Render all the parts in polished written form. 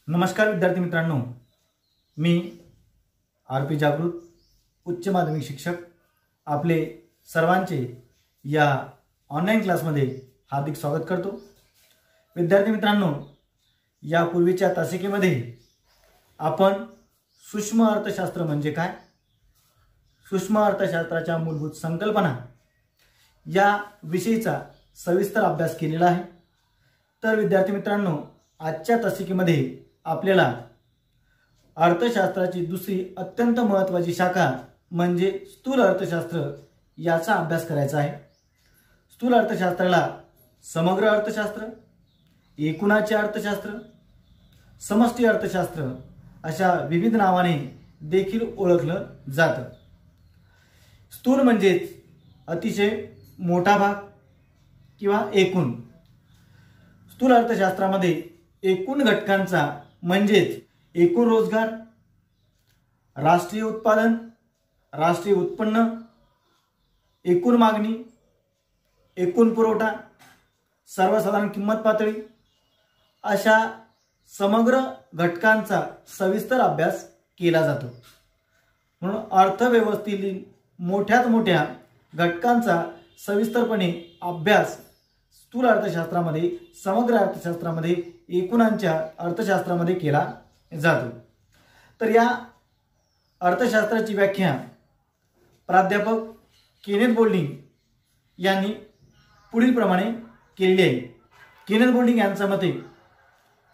नमस्कार विद्यार्थी मित्रांनो, मी आर.पी. जागृत उच्च माध्यमिक शिक्षक आपले सर्वांचे या ऑनलाईन क्लासमध्ये हार्दिक स्वागत करतो। विद्यार्थी मित्रांनो, यापूर्वीच्या तासिकेमध्ये आपण सूक्ष्म अर्थशास्त्र म्हणजे काय, सूक्ष्म अर्थशास्त्राच्या मूलभूत संकल्पना या विषयीचा सविस्तर अभ्यास केलेला आहे। तर विद्यार्थी मित्रांनो, आजच्या तासिकेमध्ये आपल्याला अर्थशास्त्राची दुसरी अत्यंत महत्त्वाची शाखा म्हणजे स्थूल अर्थशास्त्र याचा अभ्यास करायचा आहे। स्थूल अर्थशास्त्राला समग्र अर्थशास्त्र, एकूणाचे अर्थशास्त्र, समष्टी अर्थशास्त्र अशा विविध नावाने देखील ओळखलं जातं। स्थूल म्हणजे अतिशय मोठा भाग किंवा एकूण। स्थूल अर्थशास्त्रामध्ये एकूण घटकांचा म्हणजेच एकूण रोजगार, राष्ट्रीय उत्पादन, राष्ट्रीय उत्पन्न, एकूण मागणी, एकूण पुरवठा, सर्वसाधारण किंमत पातळी अशा समग्र घटकांचा सविस्तर अभ्यास केला जातो। म्हणून अर्थव्यवस्थेतील मोठ्यात मोठ्या घटकांचा सविस्तरपणे अभ्यास स्थूल अर्थशास्त्रामध्ये, समग्र अर्थशास्त्रामध्ये, एकूणांच्या अर्थशास्त्रामध्ये केला जातो। तर या अर्थशास्त्राची व्याख्या प्राध्यापक केनेथ बोल्डिंग यांनी पुढील प्रमाणे केलेली आहे। केनेथ बोल्डिंग यांच्या मते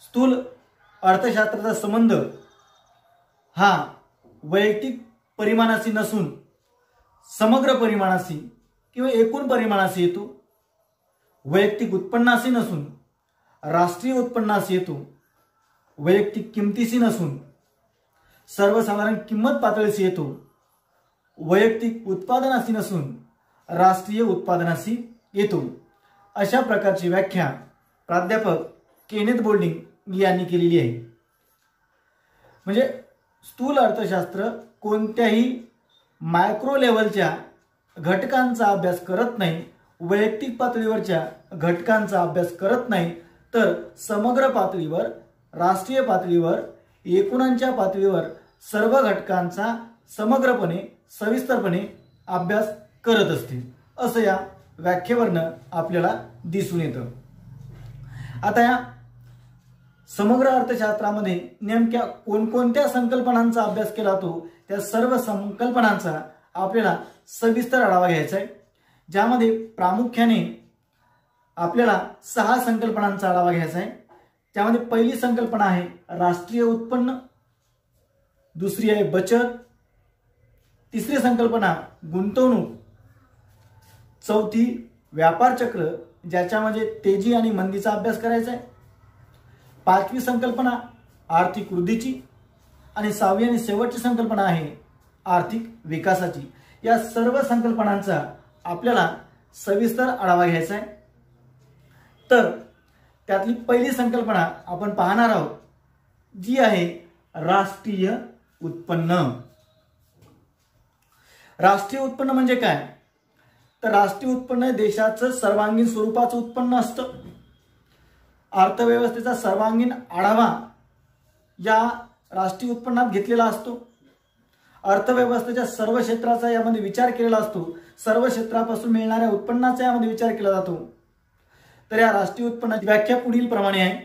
स्थूल अर्थशास्त्राचा संबंध हा वैयक्तिक परिमाणाशी नसून समग्र परिमाणाशी किंवा एकूण परिमाणाशी येतो। वैयक्तिक उत्पन्नाशी नसून राष्ट्रीय उत्पन्नाशी येतो। वैयक्तिक किमतीशी नसून सर्वसाधारण किंमत पातळीशी येतो। वैयक्तिक उत्पादनाशी नसून राष्ट्रीय उत्पादनाशी येतो। अशा प्रकारची व्याख्या प्राध्यापक केनेथ बोल्डिंग यांनी केलेली आहे। म्हणजे स्थूल अर्थशास्त्र कोणत्याही मायक्रो लेव्हलच्या घटकांचा अभ्यास करत नाही, वैयक्तिक पातळीवरच्या घटकांचा अभ्यास करत नाही, तर समग्र पातळीवर, राष्ट्रीय पातळीवर, एकूणांच्या पातळीवर सर्व घटकांचा समग्रपणे, सविस्तरपणे अभ्यास करत असते, असं या व्याख्येवरनं आपल्याला दिसून येतं। आता या समग्र अर्थशास्त्रामध्ये नेमक्या कोणकोणत्या संकल्पनांचा अभ्यास केला जातो, त्या सर्व संकल्पनांचा आपल्याला सविस्तर आढावा घ्यायचा आहे। ज्यामध्ये प्रामुख्याने आपल्याला 6 संकल्पनांचा आढावा घ्यायचा आहे। त्यामध्ये पहिली संकल्पना आहे राष्ट्रीय उत्पन्न, दुसरी आहे बचत, तिसरी संकल्पना गुंतवणूक, चौथी व्यापार चक्र ज्याच्यामध्ये तेजी आणि मंदीचा अभ्यास करायचा आहे, पाचवी संकल्पना आर्थिक वृद्धीची आणि 6वी आणि शेवटची संकल्पना आहे आर्थिक विकासाची। या सर्व संकल्पनांचा आपल्याला सविस्तर आढावा घ्यायचा आहे। तर त्यातली पहिली संकल्पना आपण पाहणार आहोत, जी आहे राष्ट्रीय उत्पन्न। राष्ट्रीय उत्पन्न म्हणजे काय, तर राष्ट्रीय उत्पन्न देशाचं सर्वांगीण स्वरूपाचं उत्पन्न असतं। अर्थव्यवस्थेचा सर्वांगीण आढावा या राष्ट्रीय उत्पन्नात घेतलेला असतो। अर्थव्यवस्थेच्या सर्व क्षेत्राचा यामध्ये विचार केलेला असतो। सर्व क्षेत्रापासून मिळणाऱ्या उत्पन्नाचा यामध्ये विचार केला जातो। तर या राष्ट्रीय उत्पन्नाची व्याख्या पुढील प्रमाणे आहे।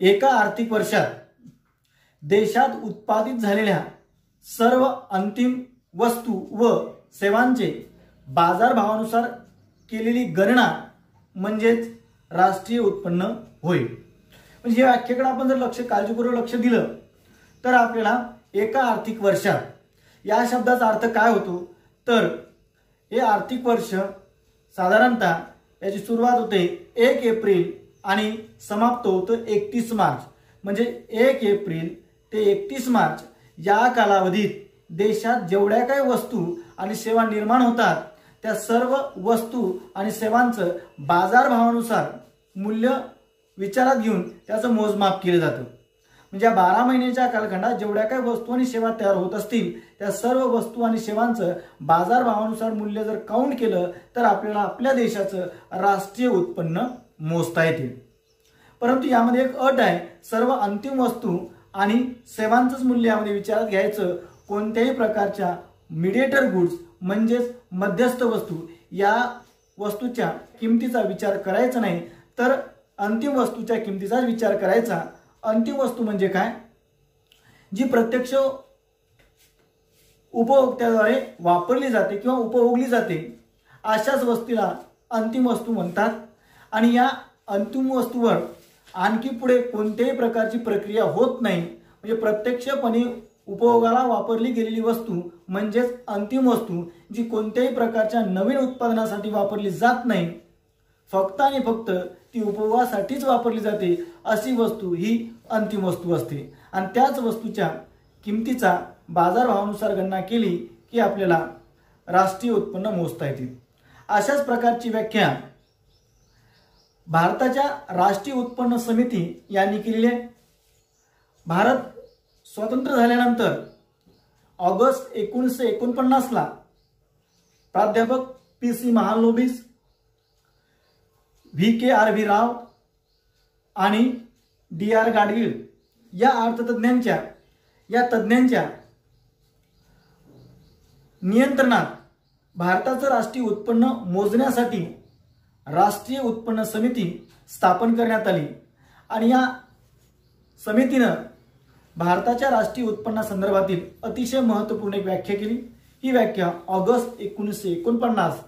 एका आर्थिक वर्षात देशात उत्पादित झालेल्या सर्व अंतिम वस्तू व सेवांचे बाजारभावानुसार केलेली गणना म्हणजेच राष्ट्रीय उत्पन्न होय। म्हणजे या व्याख्येकडे आपण जर काळजीपूर्वक लक्ष दिलं तर आपल्याला एका आर्थिक वर्षात या शब्दाचा अर्थ काय होतो, तर हे आर्थिक वर्ष साधारणतः याची सुरुवात होते 1 एप्रिल आणि समाप्त होतं 31 मार्च। म्हणजे 1 एप्रिल ते 31 मार्च या कालावधीत देशात जेवढ्या काही वस्तू आणि सेवा निर्माण होतात त्या सर्व वस्तू आणि सेवांचं बाजारभावानुसार मूल्य विचारात घेऊन त्याचं मोजमाप केलं जातं। म्हणजे या 12 महिन्याच्या कालखंडात जेवढ्या काही वस्तू आणि सेवा तयार होत असतील त्या सर्व वस्तू आणि सेवांचं बाजारभावानुसार मूल्य जर काउंट केलं तर आपल्याला आपल्या देशाचं राष्ट्रीय उत्पन्न मोजता येते। परंतु यामध्ये एक अट आहे, सर्व अंतिम वस्तू आणि सेवांचंच मूल्य यामध्ये विचारात घ्यायचं, कोणत्याही प्रकारच्या मीडिएटर गुड्स म्हणजेच मध्यस्थ वस्तू या वस्तूच्या किमतीचा विचार करायचा नाही, तर अंतिम वस्तूच्या किमतीचाच विचार करायचा। अंतिम वस्तू म्हणजे काय, जी प्रत्यक्ष उपभोक्त्याद्वारे वापरली जाते किंवा उपभोगली जाते अशाच वस्तूला अंतिम वस्तू म्हणतात। आणि या अंतिम वस्तूवर आणखी पुढे कोणत्याही प्रकारची प्रक्रिया होत नाही, म्हणजे प्रत्यक्षपणे उपभोगाला वापरली गेलेली वस्तू म्हणजेच अंतिम वस्तू, जी कोणत्याही प्रकारच्या नवीन उत्पादनासाठी वापरली जात नाही, फक्त आणि फक्त ती उपभोगासाठीच वापरली जाते अशी वस्तू ही अंतिम वस्तू असते। आणि त्याच वस्तूच्या किमतीचा बाजारभावानुसार गणना केली की आपल्याला राष्ट्रीय उत्पन्न मोजता येते। अशाच प्रकारची व्याख्या भारताच्या राष्ट्रीय उत्पन्न समिती यांनी केलेली आहे। भारत स्वतंत्र झाल्यानंतर ऑगस्ट 1949 ला प्राध्यापक PC महालनोबिस, VKRV राव आणि DR गाडगीळ या अर्थतज्ञांच्या नियंत्रणात भारताचं राष्ट्रीय उत्पन्न मोजण्यासाठी राष्ट्रीय उत्पन्न समिती स्थापन करण्यात आली। आणि या समितीनं भारताच्या राष्ट्रीय उत्पन्नासंदर्भातील अतिशय महत्त्वपूर्ण एक व्याख्या केली। ही व्याख्या ऑगस्ट 1949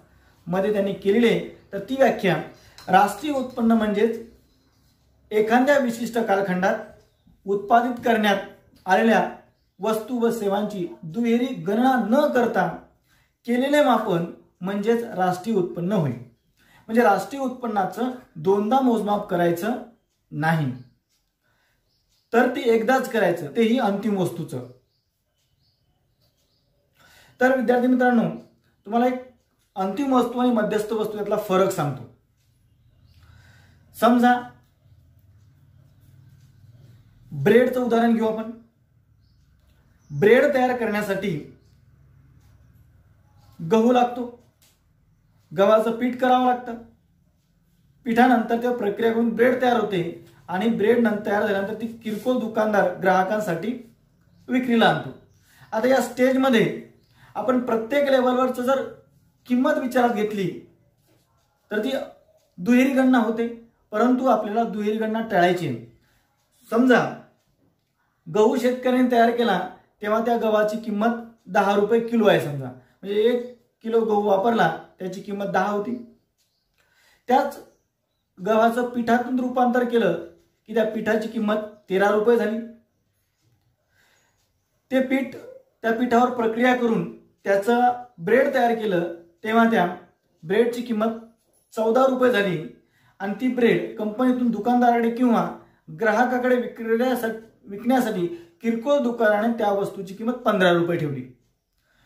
मध्ये त्यांनी केलेली आहे। तर ती व्याख्या, राष्ट्रीय उत्पन्न म्हणजेच एखाद्या विशिष्ट कालखंडात उत्पादित करण्यात आलेल्या वस्तू व सेवांची दुहेरी गणना न करता केलेले मापन म्हणजेच राष्ट्रीय उत्पन्न होय। म्हणजे राष्ट्रीय उत्पन्नाचं दोनदा मोजमाप करायचं नाही, तर ते एकदाच करायचं, तेही अंतिम वस्तूचं। तर विद्यार्थी मित्रांनो, तुम्हाला एक अंतिम वस्तू आणि मध्यस्थ वस्तू यातला फरक सांगतो। समजा ब्रेडचं उदाहरण घेऊ आपण। ब्रेड तयार करण्यासाठी गहू लागतो, गव्हाचं पीठ करावं लागतं, पिठानंतर त्या प्रक्रिया करून ब्रेड तयार होते आणि ब्रेड नंतर तयार झाल्यानंतर ती किरकोळ दुकानदार ग्राहकांसाठी विक्रीला आणतो। आता या स्टेजमध्ये आपण प्रत्येक लेवलवरचं जर किंमत विचारात घेतली तर ती दुहेरी गणना होते, परंतु आपल्याला दुहेरी गणना टाळायची आहे। समजा गहू शेतकऱ्यांनी तयार केला तेव्हा त्या गव्हाची किंमत 10 रुपये किलो आहे, समजा म्हणजे 1 किलो गहू वापरला त्याची किंमत 10 होती। त्याच गव्हाचं पिठातून रूपांतर केलं की त्या पिठाची किंमत 13 रुपये झाली। ते पीठ, त्या पिठावर प्रक्रिया करून त्याचं ब्रेड तयार केलं तेव्हा त्या ब्रेडची किंमत 14 रुपये झाली। आणि ती ब्रेड कंपनीतून दुकानदाराकडे किंवा ग्राहकाकडे विकण्यासाठी किरकोळ दुकानाने त्या वस्तूची किंमत 15 रुपये ठेवली।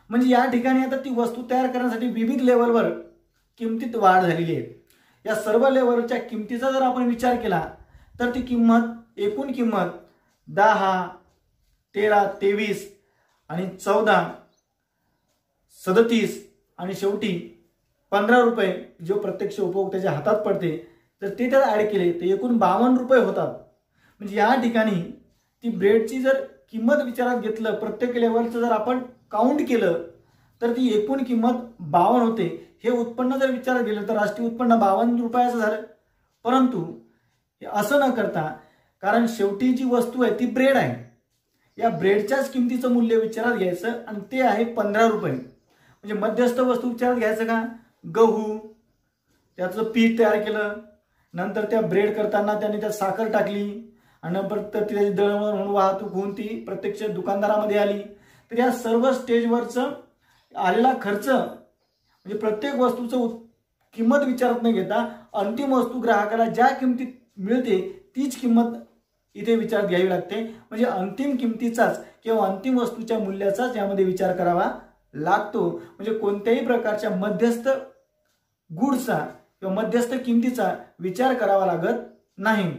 म्हणजे या ठिकाणी आता ती वस्तू तयार करण्यासाठी विविध लेवलवर किमतीत वाढ झालेली आहे। या सर्व लेवलच्या किमतीचा जर आपण विचार केला तर ती किंमत, एकूण किंमत 10, 13, 23 आणि 14, 37 आणि शेवटी 15 रुपये जो प्रत्यक्ष उपभोक्त्याच्या हातात पडते, तर ते त्यात ऍड केले तर एकूण 52 रुपये होतात। म्हणजे या ठिकाणी ती ब्रेडची जर किंमत विचारात घेतलं, प्रत्येक लेवलचं जर आपण काउंट केलं तर ती एकूण किंमत 52 होते। हे उत्पन्न जर विचारात गेलं तर राष्ट्रीय उत्पन्न 52 रुपयाचं झालं। परंतु असं न करता, कारण शेवटी जी वस्तू आहे ती ब्रेड आहे, या ब्रेडच्याच किमतीचं मूल्य विचारात घ्यायचं आणि ते आहे 15 रुपये। म्हणजे मध्यस्थ वस्तू विचारात घ्यायचं का, गहू, त्याचं पीठ तयार केलं, नंतर त्या ब्रेड करताना त्यांनी त्यात साखर टाकली आणि परत त्याची दळणवळण म्हणून वाहतूक होऊन ती प्रत्यक्ष दुकानदारामध्ये आली। तर या सर्व स्टेजवरचं आलेला खर्च म्हणजे प्रत्येक वस्तूचं किंमत विचारात न घेता अंतिम वस्तू ग्राहकाला ज्या किमतीत मिळते तीच किंमत इथे विचारात घ्यावी लागते। म्हणजे अंतिम किमतीचाच किंवा अंतिम वस्तूच्या मूल्याचाच यामध्ये विचार करावा लागतो। म्हणजे कोणत्याही प्रकारच्या मध्यस्थ गुड्सचा किंवा मध्यस्थ किमतीचा विचार करावा लागत नाही।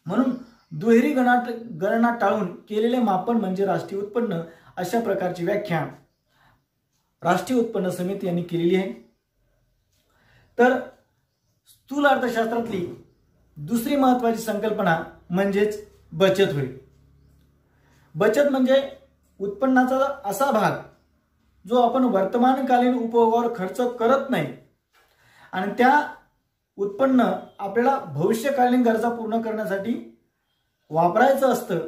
म्हणून दुहेरी गणना टाळून केलेले मापन म्हणजे राष्ट्रीय उत्पन्न, अशा प्रकारची व्याख्या राष्ट्रीय उत्पन्न समिती यांनी केलेली आहे। तर स्थूल अर्थशास्त्रातली दुसरी महत्त्वाची संकल्पना म्हणजेच बचत होय। बचत म्हणजे उत्पन्नाचा असा भाग जो आपण वर्तमानकालीन उपभोगावर खर्च करत नाही आणि त्या उत्पन्न आपल्याला भविष्यकालीन गरजा पूर्ण करण्यासाठी वापरायचं असतं।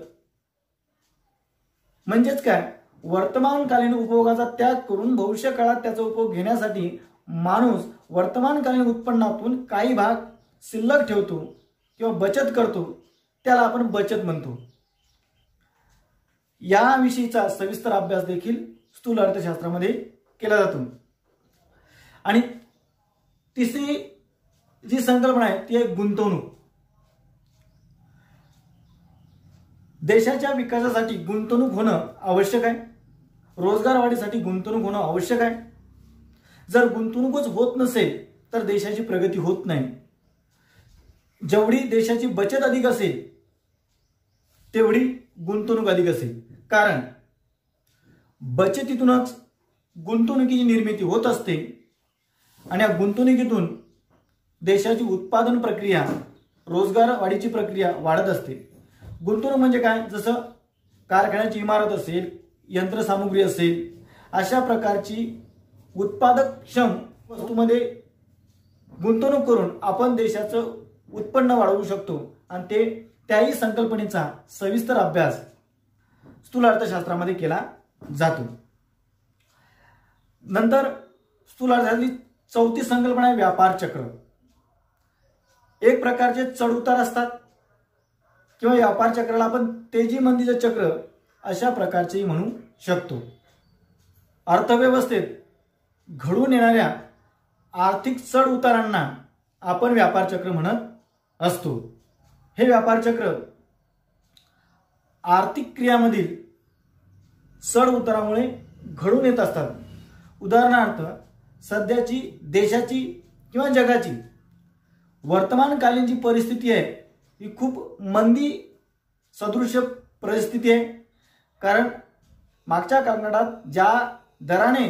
म्हणजेच काय, वर्तमानकालीन उपभोगाचा त्याग करून भविष्य काळात त्याचा उपभोग घेण्यासाठी माणूस वर्तमानकालीन उत्पन्नातून काही भाग शिल्लक ठेवतो किंवा बचत करतो, त्याला आपण बचत म्हणतो। याविषयीचा सविस्तर अभ्यास देखील स्थूल अर्थशास्त्रामध्ये केला जातो। आणि तिसरी जी संकल्पना आहे ती आहे गुंतवणूक। देशाच्या विकासासाठी गुंतवणूक होणं आवश्यक आहे, रोजगार वाढीसाठी गुंतवणूक होणं आवश्यक आहे। जर गुंतवणूकच होत नसेल तर देशाची प्रगती होत नाही। जेवढी देशाची बचत अधिक असेल तेवढी गुंतवणूक अधिक असेल, कारण बचतीतूनच गुंतवणुकीची निर्मिती होत असते आणि या गुंतवणुकीतून देशाची उत्पादन प्रक्रिया, रोजगार वाढीची प्रक्रिया वाढत असते। गुंतवणूक म्हणजे काय, जसं कारखान्याची इमारत असेल, यंत्रसामुग्री असेल, अशा प्रकारची उत्पादकक्षम वस्तूमध्ये गुंतवणूक करून आपण देशाचं उत्पन्न वाढवू शकतो आणि त्याही संकल्पनेचा सविस्तर अभ्यास स्थूल अर्थशास्त्रामध्ये केला जातो। नंतर स्थूल अर्थशास्त्राची चौथी संकल्पना आहे व्यापार चक्र। एक प्रकारचे चढउतार असतात किंवा व्यापार चक्राला आपण तेजी मंदीचं चक्र अशा प्रकारचेही म्हणू शकतो। अर्थव्यवस्थेत घडून येणाऱ्या आर्थिक चढ उतारांना आपण व्यापार चक्र म्हणत असतो। हे व्यापार चक्र आर्थिक क्रियामधील चढ उतारामुळे घडून येत असतात। उदाहरणार्थ, सध्याची देशाची किंवा जगाची वर्तमानकालीन जी परिस्थिती आहे ही खूप मंदी सदृश परिस्थिती आहे, कारण मागच्या काळात ज्या दराने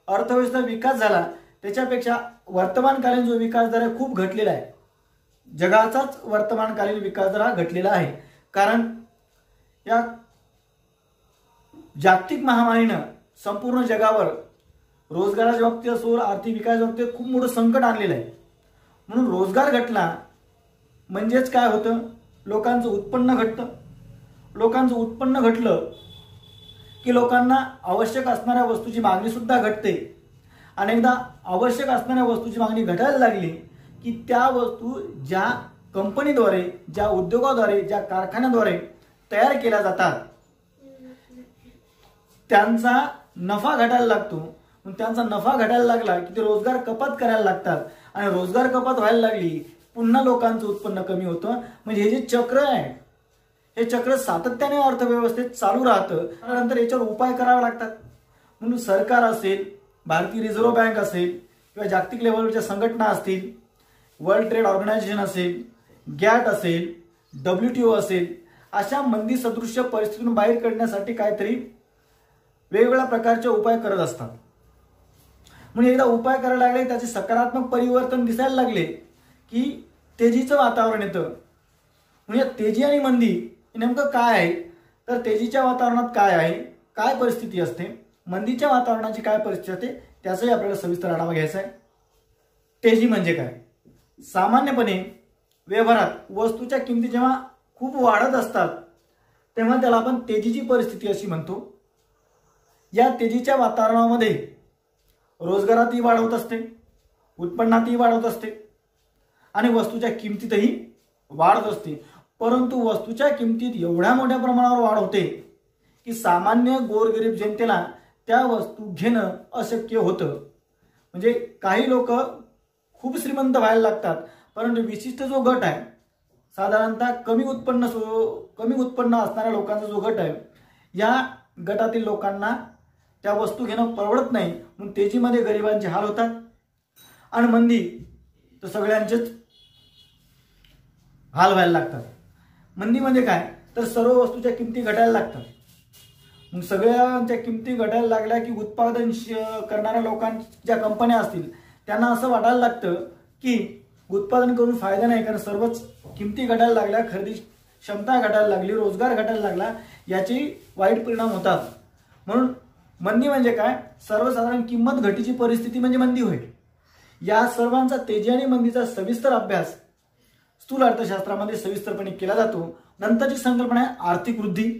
अर्थव्यवस्था विकास झाला त्याच्यापेक्षा वर्तमानकालीन जो विकास दर आहे खूप घटलेला आहे। जगाचाच वर्तमानकालीन विकास दर हा घटलेला आहे, कारण या जागतिक महामारीनं संपूर्ण जगावर रोजगाराच्या बाबतीत असो, आर्थिक विकासाच्या बाबतीत खूप मोठं संकट आणलेलं आहे। म्हणून रोजगार घटला म्हणजेच काय होतं, लोकांचं उत्पन्न घटतं। लोकांचं उत्पन्न घटलं की लोकांना आवश्यक असणाऱ्या वस्तूची मागणी सुद्धा घटते। अनेकदा आवश्यक असणाऱ्या वस्तूची मागणी घटायला लागली की त्या वस्तू ज्या कंपनीद्वारे, ज्या उद्योगाद्वारे, ज्या कारखान्याद्वारे तयार केल्या जातात त्यांचा नफा घटायला लागतो। त्यांचा नफा घटायला लागला की ते रोजगार कपात करायला लागतात आणि रोजगार कपात व्हायला लागली पुन्हा लोकांचं उत्पन्न कमी होतं। म्हणजे हे जे चक्र आहे हे चक्र सातत्याने अर्थव्यवस्थेत चालू राहतं। नंतर याच्यावर उपाय करावे लागतात। म्हणून सरकार असेल, भारतीय रिझर्व्ह बँक असेल किंवा जागतिक लेवलच्या संघटना असतील, वर्ल्ड ट्रेड ऑर्गनायझेशन असेल, गॅट असेल, WTO असेल, अशा मंदी सदृश्य परिस्थितीतून बाहेर काढण्यासाठी काहीतरी वेगवेगळ्या प्रकारचे उपाय करत असतात। म्हणजे एकदा उपाय करायला लागले, त्याचे सकारात्मक परिवर्तन दिसायला लागले की तेजीचं वातावरण येतं। म्हणजे तेजी आणि मंदी नेमकं काय आहे, तर तेजीच्या वातावरणात काय आहे, काय परिस्थिती असते, मंदीच्या वातावरणाची काय परिस्थिती असते, त्याचाही आपल्याला सविस्तर आढावा घ्यायचा आहे। तेजी म्हणजे काय, सामान्यपणे व्यवहारात वस्तूच्या किमती जेव्हा खूप वाढत असतात तेव्हा त्याला आपण तेजीची परिस्थिती अशी म्हणतो। या तेजीच्या वातावरणामध्ये रोजगारातही वाढ होत असते, उत्पन्नातही वाढ होत असते आणि वस्तूच्या किमतीतही वाढ होत असते। परंतु वस्तूच्या किमतीत एवढ्या मोठ्या प्रमाणावर वाढ होते की सामान्य गोरगरीब जनतेला त्या वस्तू घेणं अशक्य होतं। म्हणजे काही लोक खूप श्रीमंत व्हायला लागतात, परंतु विशिष्ट जो गट आहे, साधारणतः कमी उत्पन्न असणाऱ्या लोकांचा जो गट आहे, या गटातील लोकांना त्या वस्तू घेणं परवडत नाही। म्हणून तेजीमध्ये गरिबांचे हाल होतात आणि मंदी तर सगळ्यांचेच हाल व्हायला लागतात। मंदीमध्ये काय, तर सर्व वस्तूच्या किमती घटायला लागतात। मग सगळ्यांच्या किमती घटायला लागल्या की उत्पादन करणाऱ्या लोकांच्या ज्या कंपन्या असतील त्यांना असं वाटायला लागतं की उत्पादन करून फायदा नाही, कारण सर्वच किमती घटायला लागल्या, खरेदी क्षमता घटायला लागली, रोजगार घटायला लागला, याचे वाईट परिणाम होतात. म्हणून मंदी म्हणजे काय? सर्वसाधारण किंमत घटीची परिस्थिती म्हणजे मंदी होय. या सर्वांचा तेजी आणि मंदीचा सविस्तर अभ्यास स्थूल अर्थशास्त्रामध्ये सविस्तरपणे केला जातो. नंतरची संकल्पना आहे आर्थिक वृद्धी.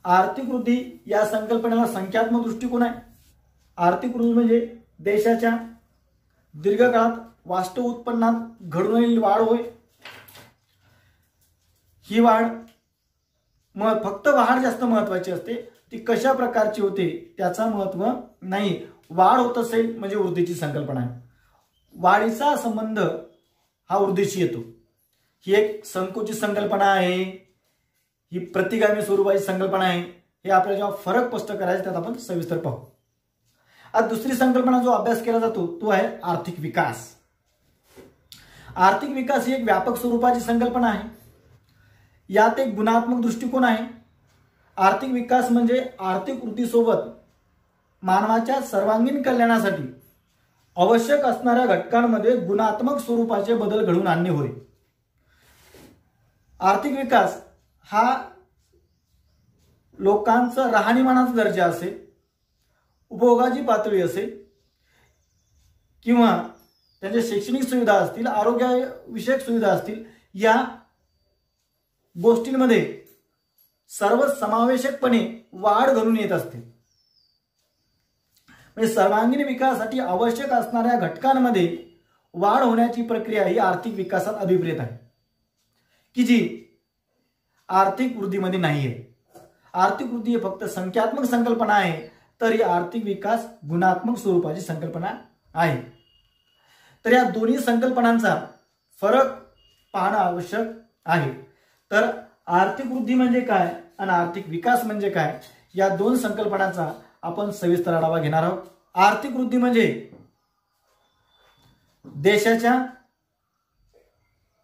आर्थिक वृद्धी या संकल्पनेला संख्यात्मक दृष्टिकोन आहे. आर्थिक वृद्धी म्हणजे देशाच्या दीर्घकाळात वास्तव उत्पन्नात घडून आलेली वाढ होय. ही वाढ फक्त वाढ जास्त महत्वाची असते, ती कशा प्रकारची होते त्याचा महत्व नाही. वाढ होत असेल म्हणजे वृद्धीची संकल्पना आहे. वाढीचा संबंध हा वृद्धीशी येतो. ही एक संकुचित संकल्पना आहे, ही प्रतिगामी स्वरूपाची संकल्पना आहे. हे आपल्याला जेव्हा फरक स्पष्ट करायचा त्यात आपण सविस्तर पाहू. आज दुसरी संकल्पना जो अभ्यास केला जातो तो आहे आर्थिक विकास. आर्थिक विकास ही एक व्यापक स्वरूपाची संकल्पना आहे. यात एक गुणात्मक दृष्टिकोन आहे. आर्थिक विकास म्हणजे आर्थिक वृद्धीसोबत मानवाच्या सर्वांगीण कल्याणासाठी आवश्यक असणाऱ्या घटकांमध्ये गुणात्मक स्वरूपाचे बदल घडवून आणणे होय. आर्थिक विकास हा लोकांचा राहणीमानाचा दर्जा असेल, उपभोगाची पातळी असेल किंवा त्यांच्या शैक्षणिक सुविधा असतील, आरोग्य विषयक सुविधा असतील, या गोष्टींमध्ये सर्व समावेशकपणे वाढ घडून येत असते. म्हणजे सर्वांगीण विकासासाठी आवश्यक असणाऱ्या घटकांमध्ये वाढ होण्याची प्रक्रिया ही आर्थिक विकासात अभिप्रेत आहे, की जी आर्थिक वृद्धीमध्ये नाही आहे. आर्थिक वृद्धी ही फक्त संख्यात्मक संकल्पना आहे, तर ही आर्थिक विकास गुणात्मक स्वरूपाची संकल्पना आहे. तर या दोन्ही संकल्पनांचा फरक पाहणं आवश्यक आहे. तर आर्थिक वृद्धी म्हणजे काय आणि आर्थिक विकास म्हणजे काय, या दोन संकल्पनांचा आपण सविस्तर आढावा घेणार आहोत. आर्थिक वृद्धी म्हणजे देशाच्या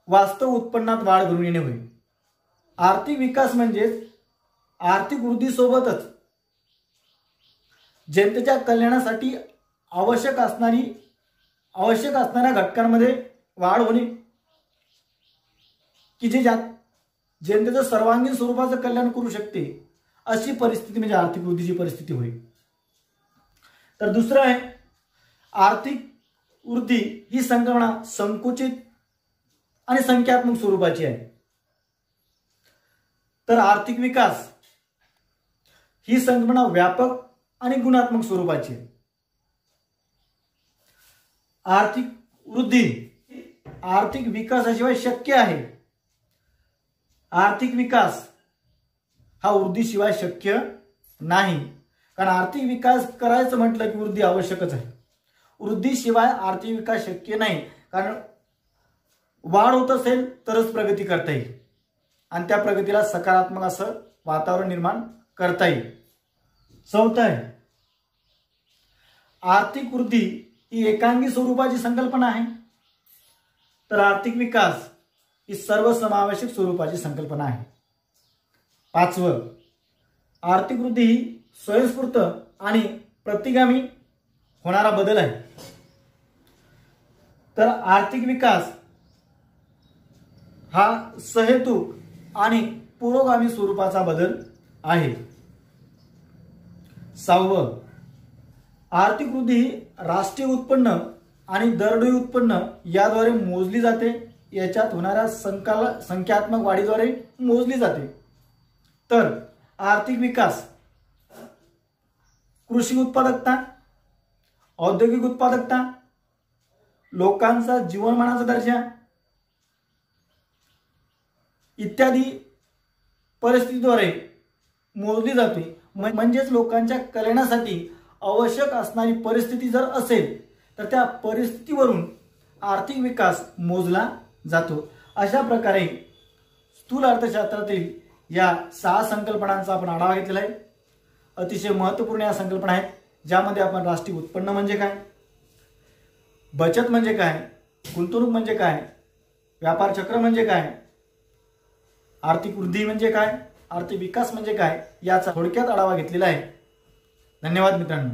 वास्तव उत्पन्नात वाढ घडून येणे होय. आर्थिक विकास म्हणजे आर्थिक वृद्धीसोबतच जनतेच्या कल्याणासाठी आवश्यक असणाऱ्या घटकांमध्ये वाढ होणे, की जे जनतेचं सर्वांगीण स्वरूपाचं कल्याण करू शकते, अशी परिस्थिती म्हणजे आर्थिक वृद्धीची परिस्थिती होईल. तर दुसरं आहे आर्थिक वृद्धी ही संकल्पना संकुचित आणि संख्यात्मक स्वरूपाची आहे. तर आर्थिक विकास ही संकल्पना व्यापक आणि गुणात्मक स्वरूपाची आहे. आर्थिक वृद्धी आर्थिक विकासाशिवाय शक्य आहे. आर्थिक विकास हा वृद्धीशिवाय शक्य नाही. कारण आर्थिक विकास करायचं म्हटलं की वृद्धी आवश्यकच आहे. वृद्धीशिवाय आर्थिक विकास शक्य नाही. कारण वाढ होत असेल तरच प्रगती करता येईल आणि त्या प्रगतीला सकारात्मक असं वातावरण निर्माण करता येईल. चौथं आहे आर्थिक वृद्धी ही एकांगी स्वरूपाची संकल्पना आहे. तर आर्थिक विकास ही सर्वसमावेशक स्वरूपाची संकल्पना आहे. पाचवं आर्थिक वृद्धी ही स्वयंस्फूर्त आणि प्रतिगामी होणारा बदल आहे. तर आर्थिक विकास हा सहेतुक आणि पुरोगामी स्वरूपाचा बदल आहे. सहावं आर्थिक वृद्धी ही राष्ट्रीय उत्पन्न आणि दरडोई उत्पन्न याद्वारे मोजली जाते. याच्यात होणाऱ्या संख्यात्मक वाढीद्वारे मोजली जाते. तर आर्थिक विकास कृषी उत्पादकता, औद्योगिक उत्पादकता, लोकांचा जीवनमानाचा दर्जा इत्यादी परिस्थितीद्वारे मोजली जाते. म्हणजेच लोकांच्या कल्याणासाठी आवश्यक असणारी परिस्थिती जर असेल तर त्या परिस्थितीवरून आर्थिक विकास मोजला जातो. अशा प्रकारे स्थूल अर्थशास्त्रातील या 6 संकल्पनांचा आपण आढावा घेतलेला आहे. अतिशय महत्त्वपूर्ण या संकल्पना आहेत, ज्यामध्ये आपण राष्ट्रीय उत्पन्न म्हणजे काय, बचत म्हणजे काय, गुंतवणूक म्हणजे काय, व्यापार चक्र म्हणजे काय, आर्थिक वृद्धी म्हणजे काय, आर्थिक विकास म्हणजे काय याचा थोडक्यात आढावा घेतलेला आहे. धन्यवाद मित्रांनो.